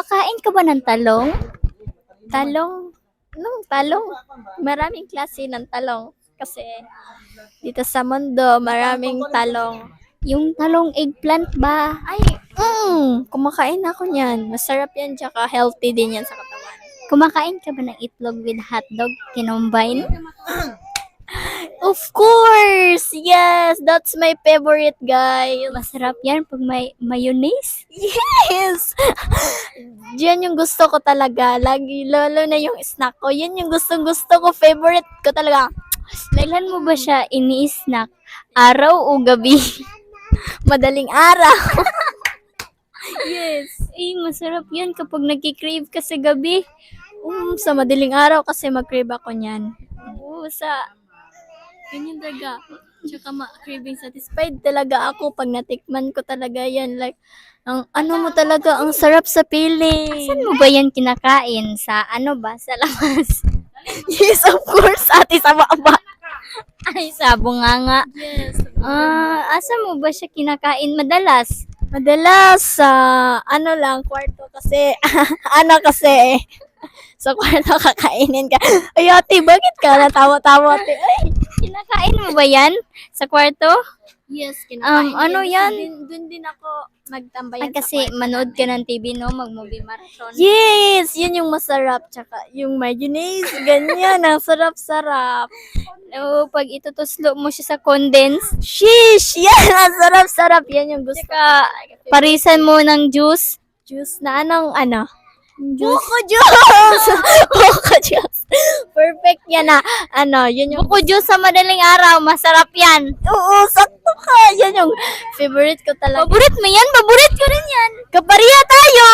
Kumakain ka ba ng talong? Talong? Anong talong? Maraming klase ng talong. Kasi dito sa mundo, maraming talong. Yung talong eggplant ba? Ay, kumakain ako niyan. Masarap yan, tsaka healthy din yan sa katawan. Kumakain ka ba ng itlog with hotdog kinombine? Of course! Yes! That's my favorite, guys. Masarap yan pag may mayonnaise. Yes! Yan yung gusto ko talaga. Lagi, lalo na yung snack ko. Yan yung gusto ko. Favorite ko talaga. Kailan mo ba siya ini-snack? Araw o gabi? Madaling araw. Yes. Masarap yan kapag nagki-crave ka sa gabi. Sa madaling araw kasi mag-crave ako niyan. Ganyan talaga. Tsaka craving satisfied talaga ako pag natikman ko talaga yan. Like, ang ano mo talaga, ang sarap sa feeling. Saan mo ba yan kinakain? Sa ano ba? Sa labas? Yes, of course. Ate, sa baba. Ay, sa bunganga. Yes. Asa mo ba siya kinakain madalas? Madalas sa ano lang, kwarto kasi, sa kwarto kakainin ka. Ay, ate, bakit ka natawa-tawa, ate? Ay, kinakain mo ba yan sa kwarto? Yes, kinakain. Ano yan? Doon din ako magtambayan kasi manood ka ng TV, no? Mag-movie marathon. Yes! Yun yung masarap. Tsaka yung mayonnaise, ganyan. Ang sarap-sarap. Pag itutuslo mo siya sa condense, sheesh! Yan! Ang sarap-sarap. Yan yung gusto. Tsaka, parisan mo ng juice. Juice na ano? Buko juice! Buko juice! Perfect yan na. Yun yung buko juice sa madaling araw. Masarap yan. Oo, sakto ka. Yan yung favorite ko talaga. Favorite mo yan? Favorite ko rin yan. Kapariya tayo!